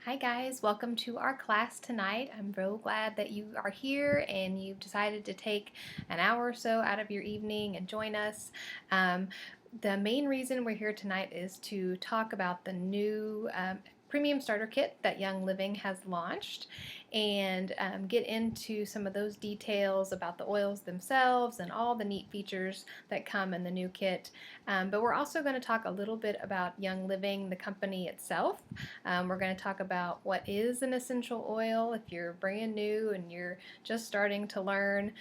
Hi guys, welcome to our class tonight. I'm real glad that you are here and you've decided to take an hour or so out of your evening and join us. Um, the main reason we're here tonight is to talk about the new premium starter kit that Young Living has launched and get into some of those details about the oils themselves and all the neat features that come in the new kit. But we're also going to talk a little bit about Young Living, the company itself. We're going to talk about what is an essential oil if you're brand new and you're just starting to learn.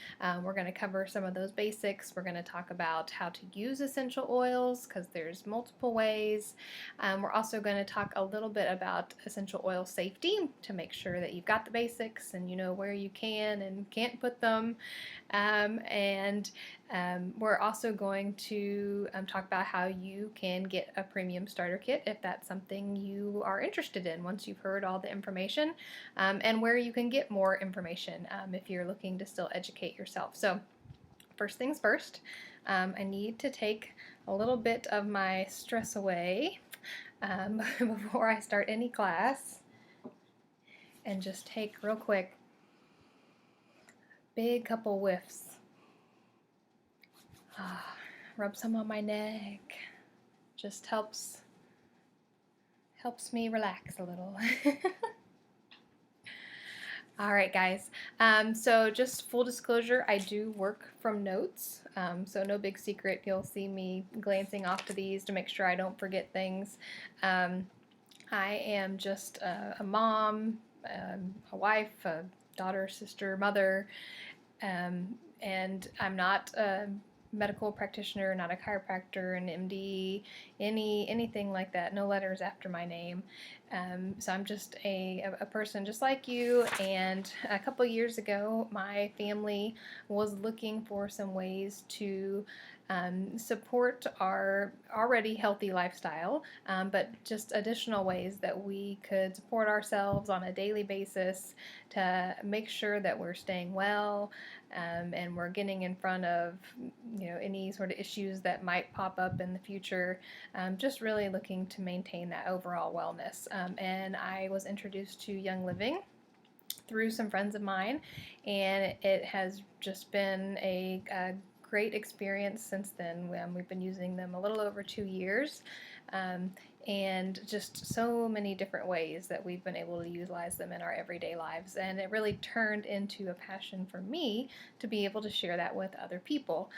We're going to cover some of those basics. We're going to talk about how to use essential oils because there's multiple ways. We're also going to talk a little bit about essential oil safety to make sure that you've got the basics and you know where you can and can't put them. And we're also going to talk about how you can get a premium starter kit if that's something you are interested in once you've heard all the information, and where you can get more information if you're looking to still educate yourself. So, first things first, I need to take a little bit of my stress away before I start any class and just take real quick big couple whiffs. Rub some on my neck. Just helps me relax a little. All right, guys. So just full disclosure, I do work from notes, so no big secret. You'll see me glancing off to these to make sure I don't forget things. I am just a mom, a wife, a daughter, sister, mother, and I'm not a medical practitioner, not a chiropractor, an MD, anything like that. No letters after my name. So I'm just a person just like you. And a couple years ago, my family was looking for some ways to support our already healthy lifestyle, but just additional ways that we could support ourselves on a daily basis to make sure that we're staying well, and we're getting in front of any sort of issues that might pop up in the future. Just really looking to maintain that overall wellness. And I was introduced to Young Living through some friends of mine, and it has just been a great experience since then. We've been using them a little over 2 years, and just so many different ways that we've been able to utilize them in our everyday lives. And it really turned into a passion for me to be able to share that with other people.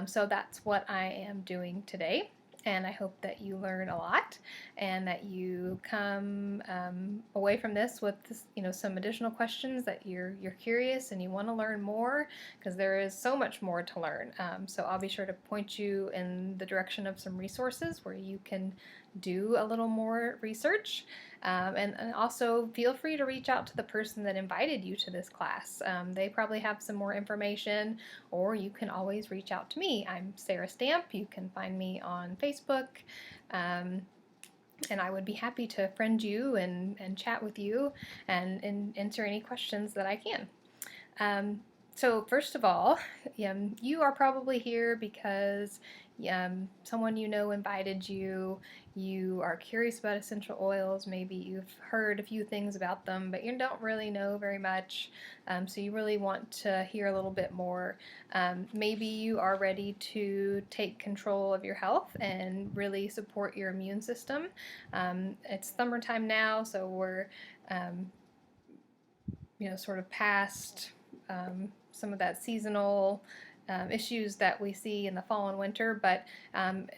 So that's what I am doing today. And I hope that you learn a lot and that you come away from this with some additional questions that you're curious and you want to learn more, because there is so much more to learn. So I'll be sure to point you in the direction of some resources where you can do a little more research. And also feel free to reach out to the person that invited you to this class. They probably have some more information, or you can always reach out to me. I'm Sarah Stamp. You can find me on Facebook. And I would be happy to friend you and chat with you and answer any questions that I can. So first of all, you are probably here because someone you know invited you. You are curious about essential oils. Maybe you've heard a few things about them, but you don't really know very much. So you really want to hear a little bit more. Maybe you are ready to take control of your health and really support your immune system. It's summertime now, so we're sort of past some of that seasonal issues that we see in the fall and winter, but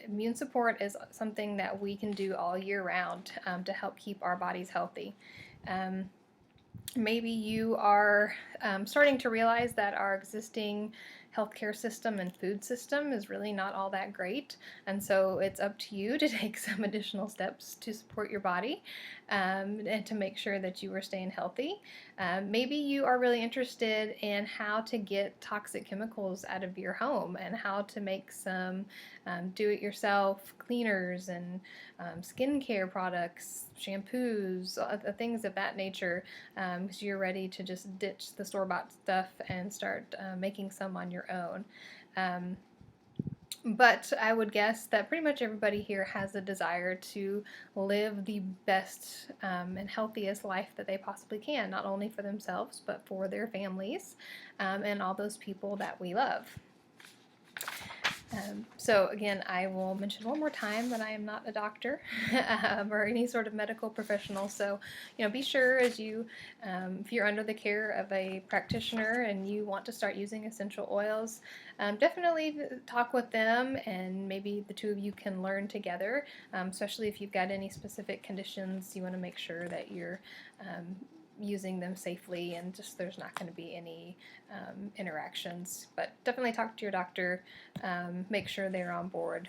immune support is something that we can do all year round to help keep our bodies healthy. Maybe you are starting to realize that our existing healthcare system and food system is really not all that great, and so it's up to you to take some additional steps to support your body and to make sure that you are staying healthy. Maybe you are really interested in how to get toxic chemicals out of your home and how to make some do-it-yourself cleaners and skincare products, shampoos, things of that nature, because you're ready to just ditch the store-bought stuff and start making some on your own. But I would guess that pretty much everybody here has a desire to live the best and healthiest life that they possibly can, not only for themselves, but for their families and all those people that we love. So again, I will mention one more time that I am not a doctor or any sort of medical professional. So, be sure as if you're under the care of a practitioner and you want to start using essential oils, definitely talk with them, and maybe the two of you can learn together. Especially if you've got any specific conditions, you want to make sure that you're using them safely and just there's not going to be any interactions. But definitely talk to your doctor, make sure they're on board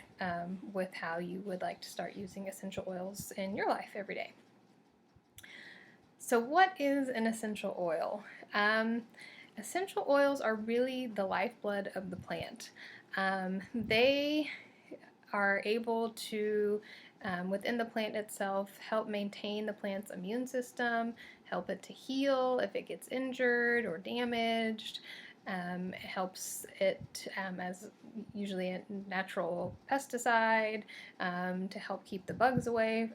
with how you would like to start using essential oils in your life every day. So what is an essential oil? Essential oils are really the lifeblood of the plant. They are able to, within the plant itself, help maintain the plant's immune system, help it to heal if it gets injured or damaged. It helps it as usually a natural pesticide to help keep the bugs away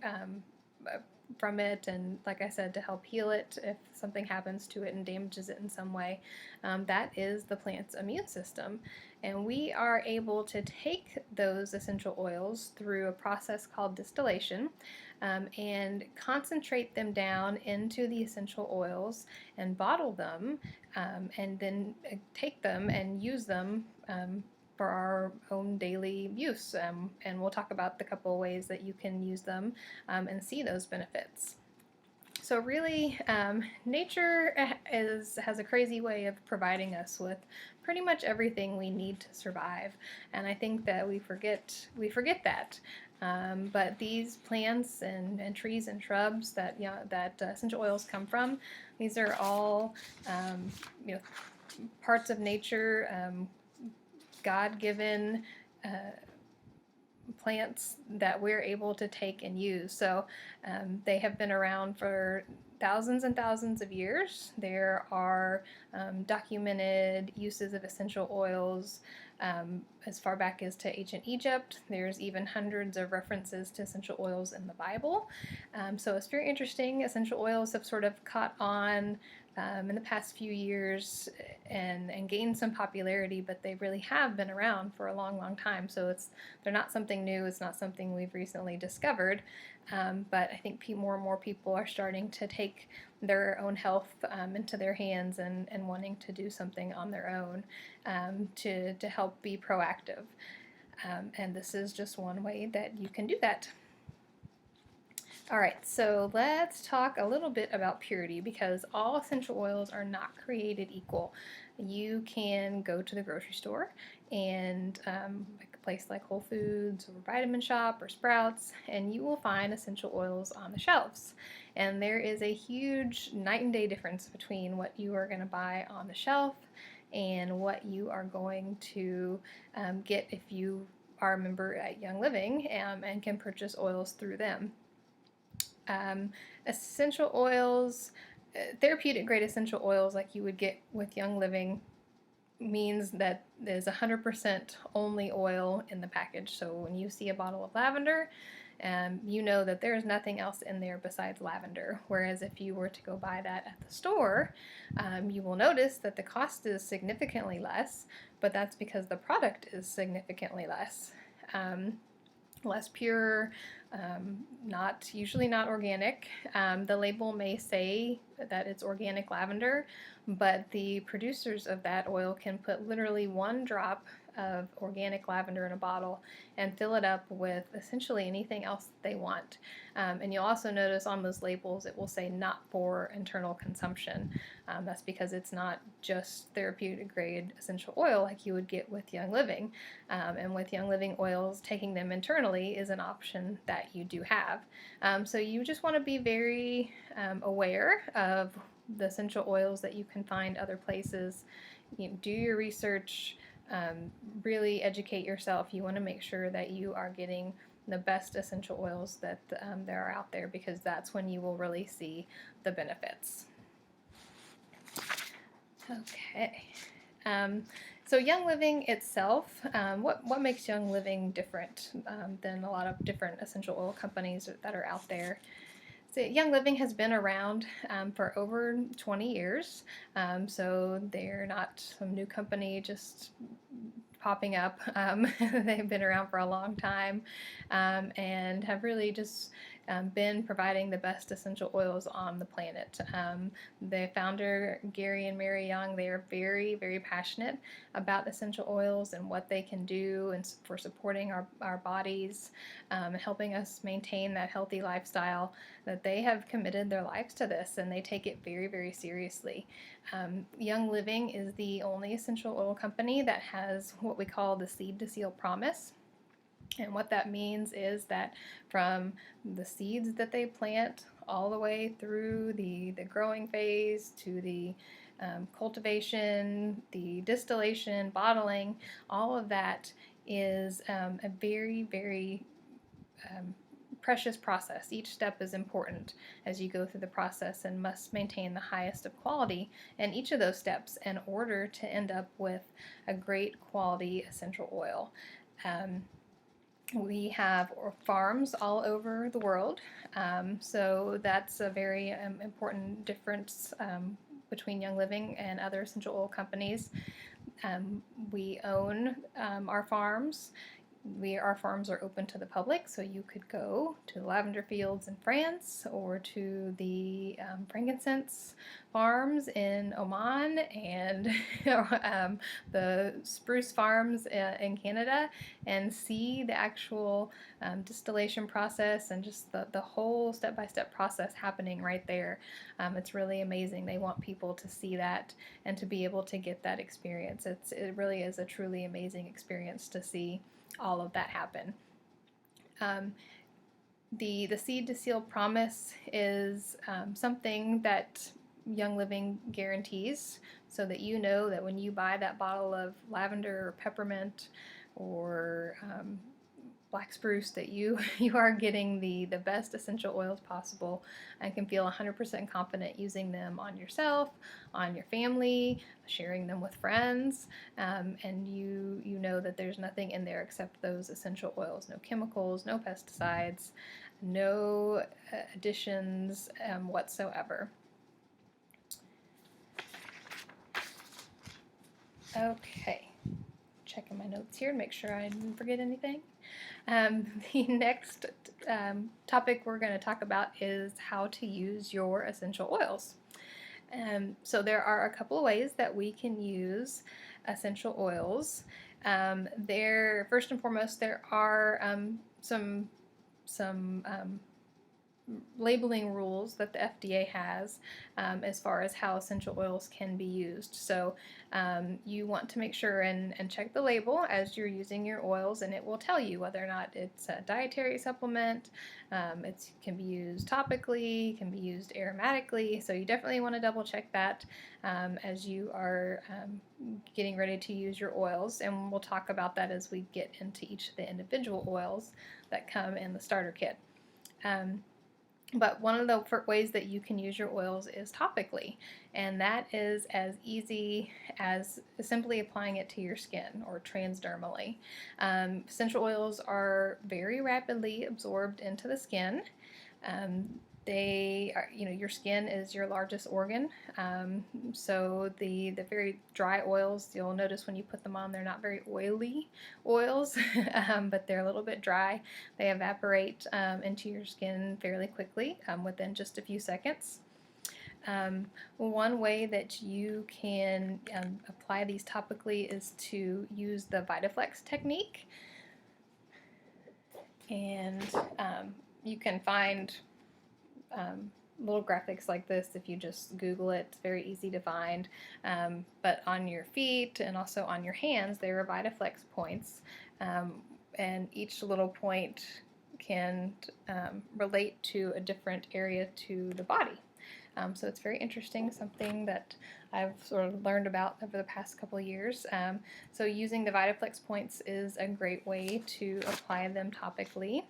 from it, and like I said, to help heal it if something happens to it and damages it in some way. That is the plant's immune system, and we are able to take those essential oils through a process called distillation and concentrate them down into the essential oils and bottle them, and then take them and use them for our own daily use. And we'll talk about the couple of ways that you can use them and see those benefits. So really, nature has a crazy way of providing us with pretty much everything we need to survive, and I think that we forget that. But these plants and trees and shrubs that essential oils come from, these are all parts of nature, God-given plants that we're able to take and use. So they have been around for thousands and thousands of years. There are documented uses of essential oils as far back as to ancient Egypt. There's even hundreds of references to essential oils in the Bible. So it's very interesting. Essential oils have sort of caught on in the past few years and gained some popularity, but they really have been around for a long, long time. So they're not something new. It's not something we've recently discovered. But I think more and more people are starting to take their own health into their hands and wanting to do something on their own to help be proactive. And this is just one way that you can do that. All right, so let's talk a little bit about purity, because all essential oils are not created equal. You can go to the grocery store and like a place like Whole Foods or Vitamin Shop or Sprouts, and you will find essential oils on the shelves. And there is a huge night and day difference between what you are going to buy on the shelf and what you are going to get if you are a member at Young Living and can purchase oils through them. Essential oils, therapeutic grade essential oils like you would get with Young Living, means that there's 100% only oil in the package. So when you see a bottle of lavender, you know that there's nothing else in there besides lavender. Whereas if you were to go buy that at the store, you will notice that the cost is significantly less, but that's because the product is significantly less. Less pure, usually not organic. The label may say that it's organic lavender, but the producers of that oil can put literally one drop of organic lavender in a bottle and fill it up with essentially anything else that they want. And you'll also notice on those labels it will say not for internal consumption. That's because it's not just therapeutic grade essential oil like you would get with Young Living. And with Young Living oils, taking them internally is an option that you do have. So you just want to be very aware of the essential oils that you can find other places. Do your research. Really educate yourself. You want to make sure that you are getting the best essential oils that there are out there, because that's when you will really see the benefits. Okay. So Young Living itself, what makes Young Living different than a lot of different essential oil companies that are out there? So Young Living has been around for over 20 years, so they're not some new company just popping up. They've been around for a long time and have really just been providing the best essential oils on the planet. The founder, Gary and Mary Young, they are very, very passionate about essential oils and what they can do and for supporting our bodies and helping us maintain that healthy lifestyle. That they have committed their lives to this and they take it very, very seriously. Young Living is the only essential oil company that has what we call the seed to seal promise. And what that means is that from the seeds that they plant all the way through the growing phase to the cultivation, the distillation, bottling, all of that is a very, very precious process. Each step is important as you go through the process and must maintain the highest of quality in each of those steps in order to end up with a great quality essential oil. We have farms all over the world, so that's a very important difference between Young Living and other essential oil companies. We own our farms. Our farms are open to the public, so you could go to the lavender fields in France or to the frankincense farms in Oman and the spruce farms in Canada and see the actual distillation process and just the whole step-by-step process happening right there. It's really amazing. They want people to see that and to be able to get that experience. It really is a truly amazing experience to see all of that happen. The seed to seal promise is something that Young Living guarantees, so that you know that when you buy that bottle of lavender or peppermint or black spruce that you are getting the best essential oils possible and can feel 100% confident using them on yourself, on your family, sharing them with friends, and you know that there's nothing in there except those essential oils. No chemicals, no pesticides, no additions whatsoever. Okay, checking my notes here to make sure I didn't forget anything. The next topic we're going to talk about is how to use your essential oils. So there are a couple of ways that we can use essential oils. First and foremost, there are some labeling rules that the FDA has as far as how essential oils can be used. So you want to make sure and check the label as you're using your oils, and it will tell you whether or not it's a dietary supplement. It can be used topically, can be used aromatically, so you definitely want to double check that as you are getting ready to use your oils, and we'll talk about that as we get into each of the individual oils that come in the starter kit. But one of the ways that you can use your oils is topically, and that is as easy as simply applying it to your skin or transdermally. Essential oils are very rapidly absorbed into the skin. They are, your skin is your largest organ, so the very dry oils, you'll notice when you put them on, they're not very oily oils, but they're a little bit dry. They evaporate into your skin fairly quickly, within just a few seconds. One way that you can apply these topically is to use the VitaFlex technique, and you can find little graphics like this if you just Google it. It's very easy to find. But on your feet and also on your hands, there are VitaFlex points, and each little point can relate to a different area to the body. So it's very interesting, something that I've sort of learned about over the past couple of years. So using the VitaFlex points is a great way to apply them topically.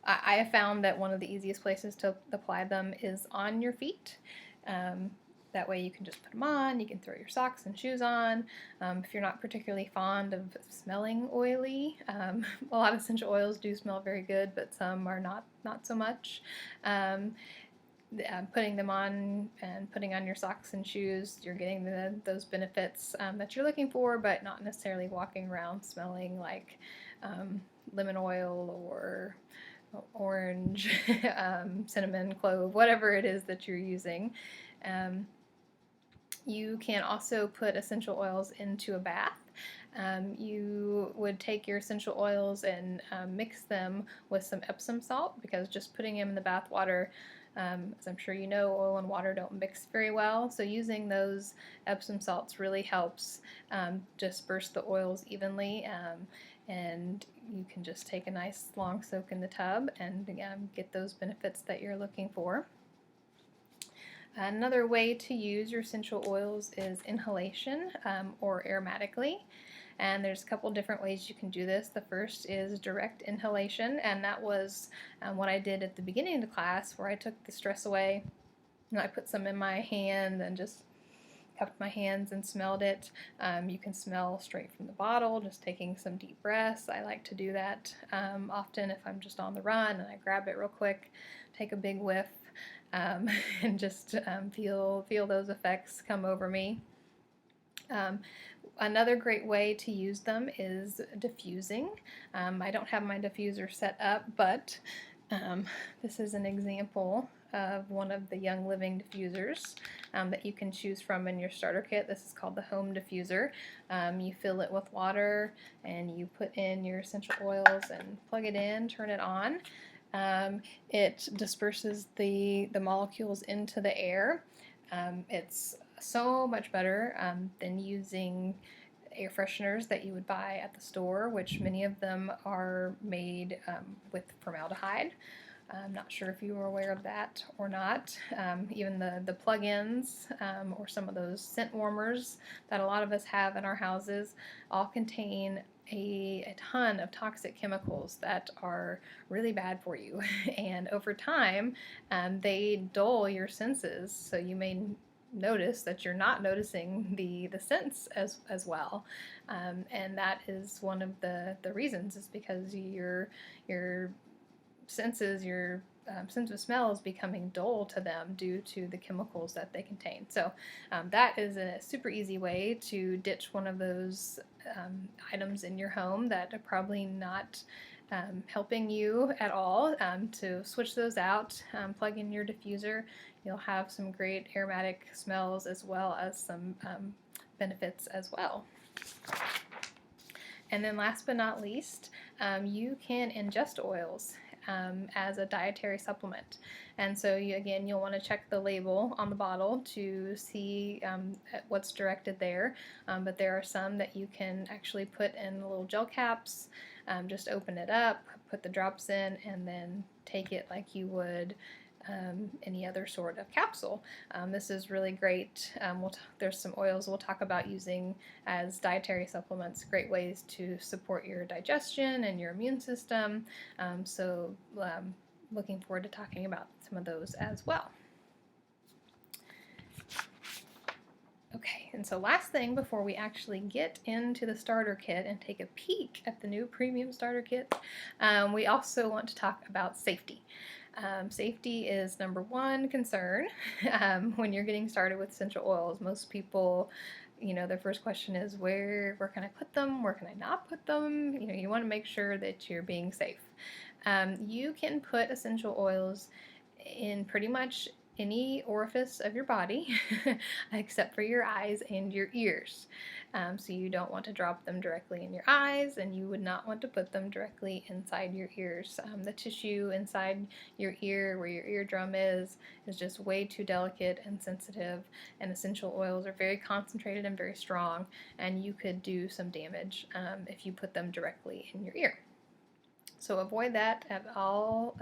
I have found that one of the easiest places to apply them is on your feet. That way you can just put them on, you can throw your socks and shoes on. If you're not particularly fond of smelling oily, a lot of essential oils do smell very good, but some are not so much. Putting them on and putting on your socks and shoes, you're getting those benefits that you're looking for, but not necessarily walking around smelling like lemon oil or orange, cinnamon, clove, whatever it is that you're using. You can also put essential oils into a bath. You would take your essential oils and mix them with some Epsom salt, because just putting them in the bath water, as I'm sure you know, oil and water don't mix very well. So using those Epsom salts really helps disperse the oils evenly, and you can just take a nice long soak in the tub and get those benefits that you're looking for. Another way to use your essential oils is inhalation or aromatically. And there's a couple different ways you can do this. The first is direct inhalation, and that was what I did at the beginning of the class, where I took the stress away and I put some in my hand and just cupped my hands and smelled it. You can smell straight from the bottle, just taking some deep breaths. I like to do that often if I'm just on the run and I grab it real quick, take a big whiff, and just feel those effects come over me. Another great way to use them is diffusing. I don't have my diffuser set up, but this is an example of one of the Young Living diffusers that you can choose from in your starter kit. This is called the Home Diffuser. You fill it with water and you put in your essential oils and plug it in, turn it on. It disperses the molecules into the air. It's so much better than using air fresheners that you would buy at the store, which many of them are made with formaldehyde. I'm not sure if you were aware of that or not. Even the plug-ins or some of those scent warmers that a lot of us have in our houses all contain a ton of toxic chemicals that are really bad for you. And over time, they dull your senses, so you may notice that you're not noticing the scents as well, and that is one of the reasons, is because your senses, your sense of smell is becoming dull to them due to the chemicals that they contain. So that is a super easy way to ditch one of those items in your home that are probably not helping you at all. To switch those out, plug in your diffuser. You'll have some great aromatic smells as well as some benefits as well. And then last but not least, you can ingest oils as a dietary supplement. And so you'll want to check the label on the bottle to see what's directed there. But there are some that you can actually put in little gel caps. Just open it up, put the drops in, and then take it like you would any other sort of capsule. This is really great. There's some oils we'll talk about using as dietary supplements, great ways to support your digestion and your immune system. Looking forward to talking about some of those as well. Okay, and so last thing before we actually get into the starter kit and take a peek at the new premium starter kit, we also want to talk about safety. Safety is number one concern when you're getting started with essential oils. Most people, their first question is, where can I put them? Where can I not put them? You want to make sure that you're being safe. You can put essential oils in pretty much any orifice of your body except for your eyes and your ears. So you don't want to drop them directly in your eyes, and you would not want to put them directly inside your ears. The tissue inside your ear, where your eardrum is just way too delicate and sensitive, and essential oils are very concentrated and very strong, and you could do some damage if you put them directly in your ear. So avoid that at all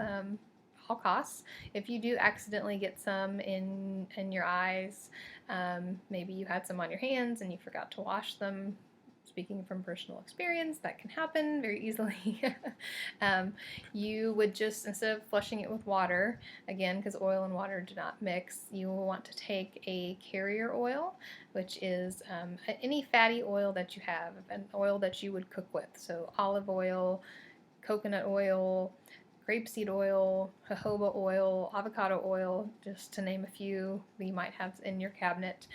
costs. If you do accidentally get some in your eyes, maybe you had some on your hands and you forgot to wash them, speaking from personal experience, that can happen very easily. You would just, instead of flushing it with water, again, because oil and water do not mix, you will want to take a carrier oil, which is any fatty oil that you have, an oil that you would cook with. So olive oil, coconut oil, grapeseed oil, jojoba oil, avocado oil, just to name a few that you might have in your cabinet.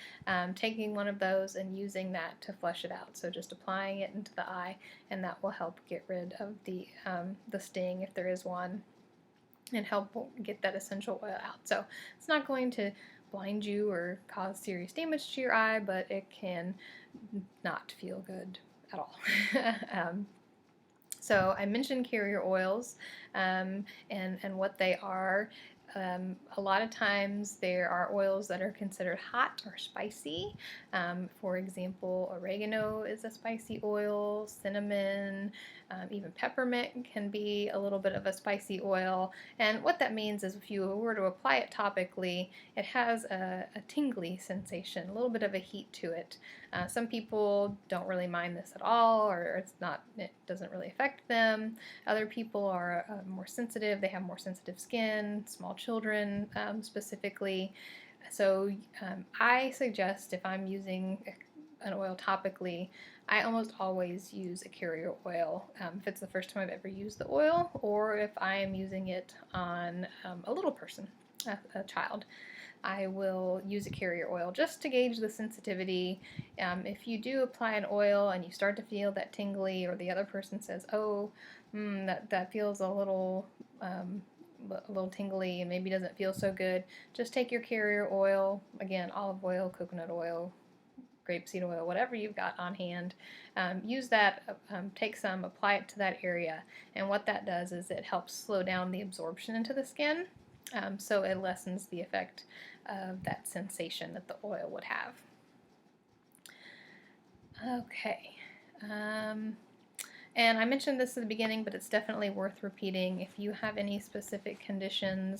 Taking one of those and using that to flush it out. So just applying it into the eye, and that will help get rid of the sting if there is one, and help get that essential oil out. So it's not going to blind you or cause serious damage to your eye, but it can not feel good at all. So I mentioned carrier oils and what they are. A lot of times there are oils that are considered hot or spicy. For example, oregano is a spicy oil, cinnamon, even peppermint can be a little bit of a spicy oil. And what that means is if you were to apply it topically, it has a tingly sensation, a little bit of a heat to it. Some people don't really mind this at all, or it doesn't really affect them. Other people are more sensitive, they have more sensitive skin, small children specifically. So I suggest, if I'm using an oil topically, I almost always use a carrier oil if it's the first time I've ever used the oil, or if I am using it on a little person, a child. I will use a carrier oil just to gauge the sensitivity. If you do apply an oil and you start to feel that tingly, or the other person says, oh, that feels a little tingly and maybe doesn't feel so good, just take your carrier oil, again, olive oil, coconut oil, grapeseed oil, whatever you've got on hand. Use that, take some, apply it to that area, and what that does is it helps slow down the absorption into the skin, so it lessens the effect of that sensation that the oil would have. Okay. And I mentioned this at the beginning, but it's definitely worth repeating. If you have any specific conditions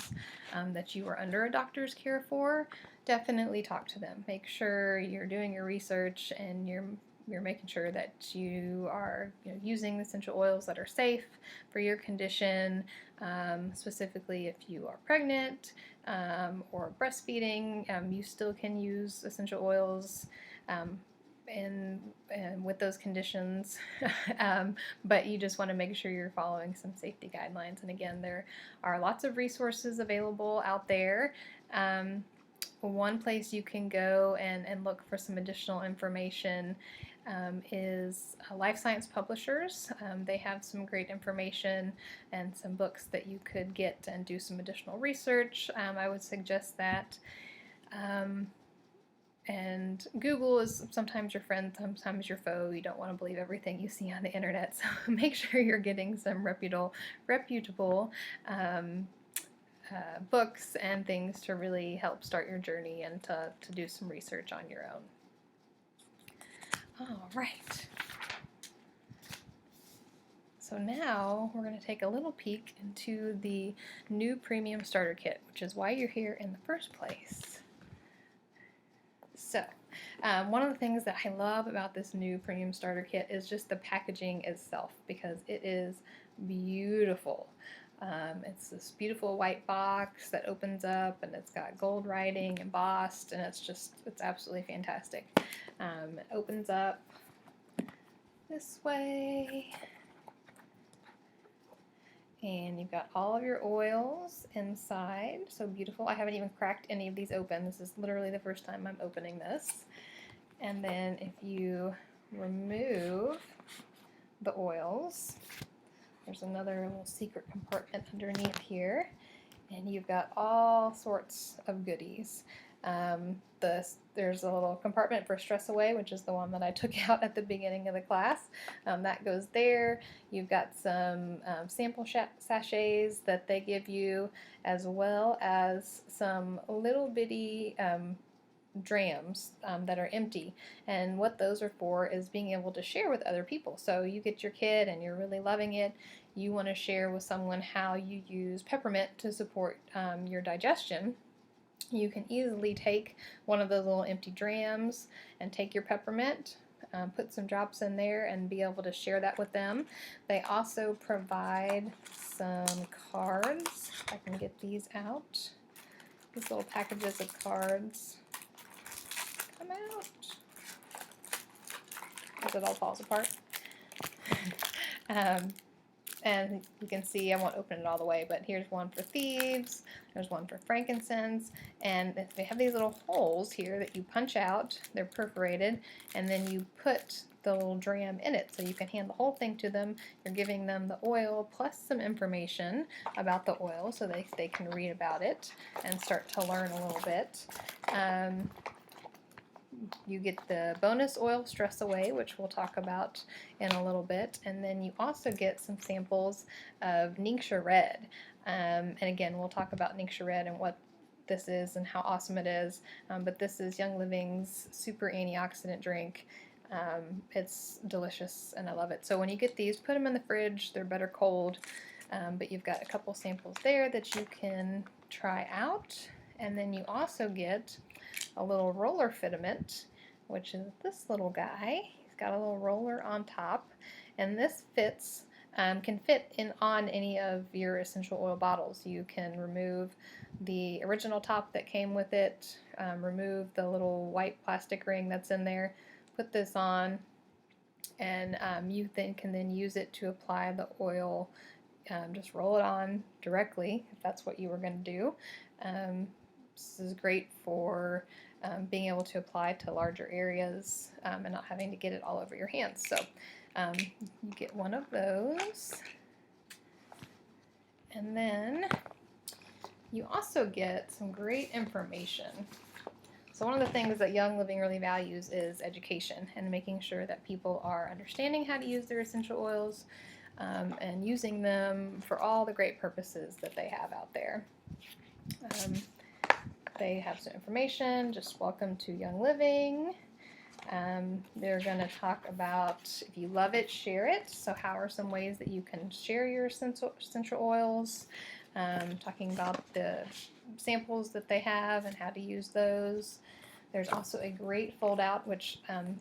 that you are under a doctor's care for, definitely talk to them. Make sure you're doing your research and you're making sure that you are using essential oils that are safe for your condition, specifically if you are pregnant or breastfeeding. You still can use essential oils and with those conditions, but you just want to make sure you're following some safety guidelines. And again, there are lots of resources available out there. One place you can go and look for some additional information is Life Science Publishers. They have some great information and some books that you could get and do some additional research. I would suggest that. And Google is sometimes your friend, sometimes your foe. You don't want to believe everything you see on the internet, so make sure you're getting some reputable books and things to really help start your journey and to do some research on your own. All right. So now we're going to take a little peek into the new Premium Starter Kit, which is why you're here in the first place. So, one of the things that I love about this new Premium Starter Kit is just the packaging itself, because it is beautiful. It's this beautiful white box that opens up, and it's got gold writing embossed, and it's absolutely fantastic. It opens up this way, and you've got all of your oils inside. So beautiful. I haven't even cracked any of these open. This is literally the first time I'm opening this. And then if you remove the oils, there's another little secret compartment underneath here, and you've got all sorts of goodies. There's a little compartment for Stress Away, which is the one that I took out at the beginning of the class. That goes there. You've got some sample sachets that they give you, as well as some little bitty drams that are empty, and what those are for is being able to share with other people. So you get your kit and you're really loving it, you want to share with someone how you use peppermint to support your digestion. You can easily take one of those little empty drams and take your peppermint, put some drops in there and be able to share that with them. They also provide some cards. If I can get these out. These little packages of cards come out as it all falls apart. And you can see, I won't open it all the way, but here's one for thieves, there's one for frankincense, and they have these little holes here that you punch out, they're perforated, and then you put the little dram in it, so you can hand the whole thing to them. You're giving them the oil plus some information about the oil so they can read about it and start to learn a little bit. You get the bonus oil Stress Away, which we'll talk about in a little bit, and then you also get some samples of Ningxia Red. And again, we'll talk about Ningxia Red and what this is and how awesome it is. But this is Young Living's super antioxidant drink. It's delicious and I love it. So when you get these, put them in the fridge. They're better cold. But you've got a couple samples there that you can try out. And then you also get a little roller filament, which is this little guy. He's got a little roller on top, and this can fit on any of your essential oil bottles. You can remove the original top that came with it, remove the little white plastic ring that's in there, put this on, and you can use it to apply the oil. Just roll it on directly if that's what you were going to do. This is great for being able to apply to larger areas and not having to get it all over your hands. So you get one of those. And then you also get some great information. So one of the things that Young Living really values is education and making sure that people are understanding how to use their essential oils and using them for all the great purposes that they have out there. They have some information, just welcome to Young Living. They're going to talk about if you love it, share it. So how are some ways that you can share your essential oils? Talking about the samples that they have and how to use those. There's also a great fold out, which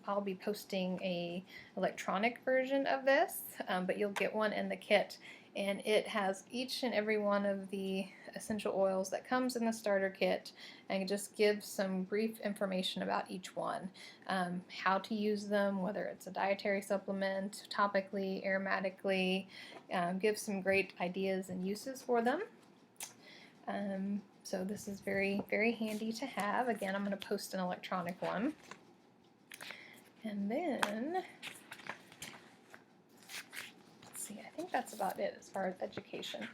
I'll be posting a electronic version of this, but you'll get one in the kit. And it has each and every one of the essential oils that comes in the starter kit, and it just gives some brief information about each one, how to use them, whether it's a dietary supplement, topically, aromatically, gives some great ideas and uses for them. So this is very, very handy to have. Again, I'm going to post an electronic one. And then I think that's about it as far as education.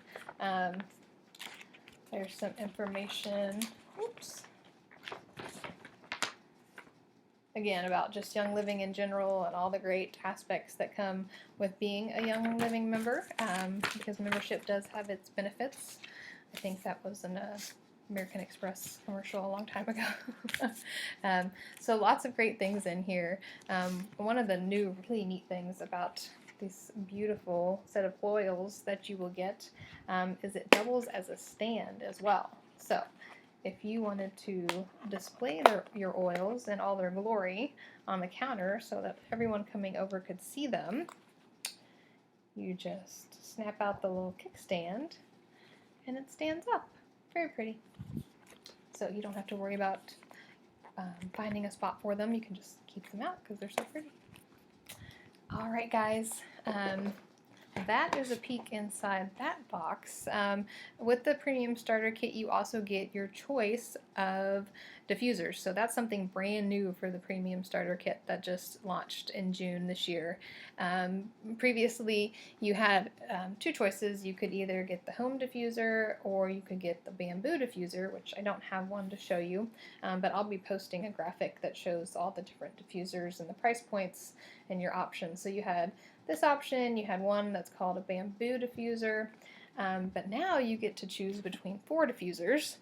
There's some information, again, about just Young Living in general and all the great aspects that come with being a Young Living member, because membership does have its benefits. I think that was an American Express commercial a long time ago. So lots of great things in here. One of the new really neat things about this beautiful set of oils that you will get is it doubles as a stand as well. So if you wanted to display your oils in all their glory on the counter so that everyone coming over could see them, you just snap out the little kickstand and it stands up. Very pretty. So you don't have to worry about finding a spot for them. You can just keep them out because they're so pretty. All right, guys. That is a peek inside that box. With the premium starter kit, you also get your choice of diffusers. So that's something brand new for the premium starter kit that just launched in June this year. Previously, you had two choices. You could either get the home diffuser or you could get the bamboo diffuser, which I don't have one to show you, but I'll be posting a graphic that shows all the different diffusers and the price points and your options. So you had this option, you had one that's called a bamboo diffuser, but now you get to choose between 4 diffusers.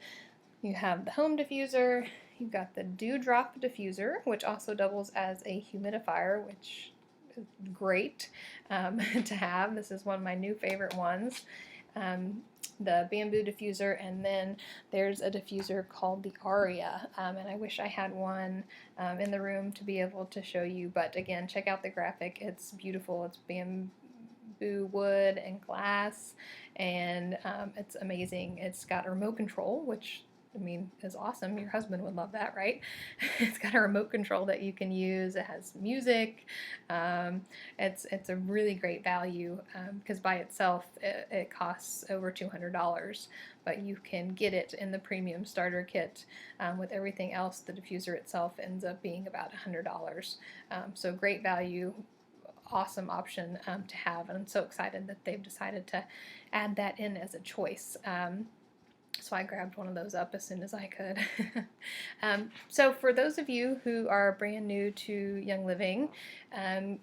You have the home diffuser, you've got the dewdrop diffuser, which also doubles as a humidifier, which is great to have. This is one of my new favorite ones. the bamboo diffuser, and then there's a diffuser called the Aria, and I wish I had one in the room to be able to show you, but again, check out the graphic. It's beautiful. It's bamboo wood and glass, and it's amazing. It's got a remote control, which I mean, is awesome. Your husband would love that, right? It's got a remote control that you can use. It has music. It's a really great value because by itself it costs over $200, but you can get it in the premium starter kit with everything else. The diffuser itself ends up being about $100. So great value, awesome option to have, and I'm so excited that they've decided to add that in as a choice. So I grabbed one of those up as soon as I could. So for those of you who are brand new to Young Living,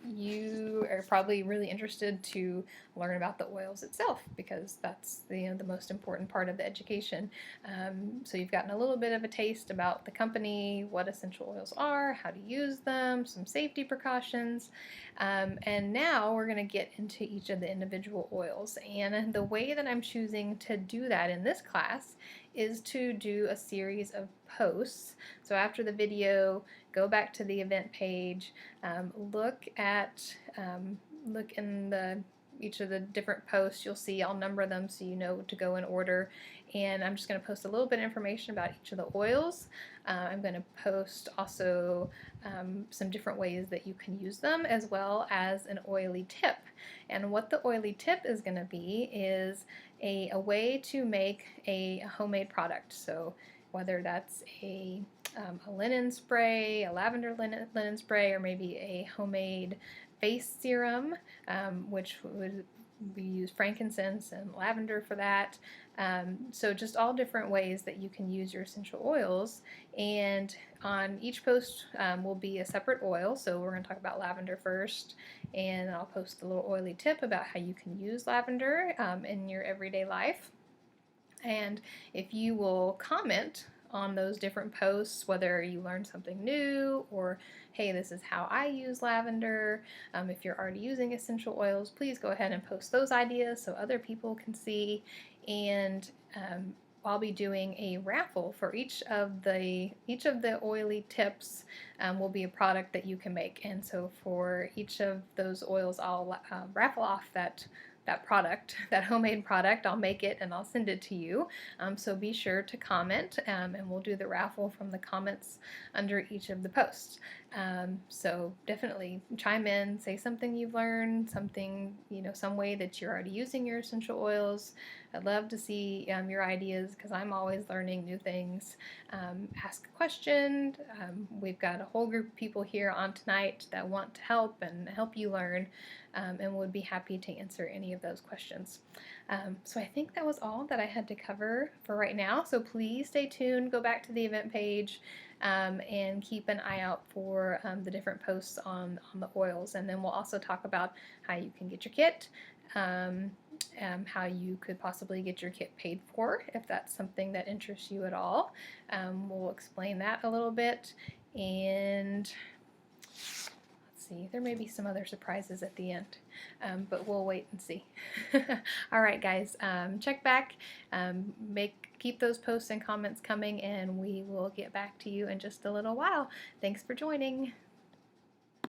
you are probably really interested to learn about the oils itself, because that's the most important part of the education. So you've gotten a little bit of a taste about the company, what essential oils are, how to use them, some safety precautions, and now we're going to get into each of the individual oils. And the way that I'm choosing to do that in this class is to do a series of posts. So after the video, go back to the event page, look in each of the different posts. You'll see I'll number them so you know to go in order, and I'm just going to post a little bit of information about each of the oils. I'm going to post also some different ways that you can use them, as well as an oily tip. And what the oily tip is going to be is a way to make a homemade product. So whether that's a linen spray, a lavender linen spray, or maybe a homemade face serum, which would we use frankincense and lavender for that. So just all different ways that you can use your essential oils. And on each post will be a separate oil. So we're going to talk about lavender first, and I'll post a little oily tip about how you can use lavender in your everyday life. And if you will comment on those different posts, whether you learned something new or hey, this is how I use lavender. If you're already using essential oils, please go ahead and post those ideas so other people can see. And I'll be doing a raffle for each of the oily tips. Will be a product that you can make, and so for each of those oils, I'll raffle off that product, that homemade product. I'll make it and I'll send it to you. So be sure to comment, and we'll do the raffle from the comments under each of the posts. So definitely chime in, say something you've learned, something, some way that you're already using your essential oils. I'd love to see your ideas, because I'm always learning new things. Ask a question. We've got a whole group of people here on tonight that want to help you learn, and would be happy to answer any of those questions. So I think that was all that I had to cover for right now. So please stay tuned, go back to the event page, and keep an eye out for the different posts on the oils. And then we'll also talk about how you can get your kit, how you could possibly get your kit paid for if that's something that interests you at all. We'll explain that a little bit, and let's see, there may be some other surprises at the end, but we'll wait and see. All right, guys, check back, keep those posts and comments coming, and we will get back to you in just a little while. Thanks for joining.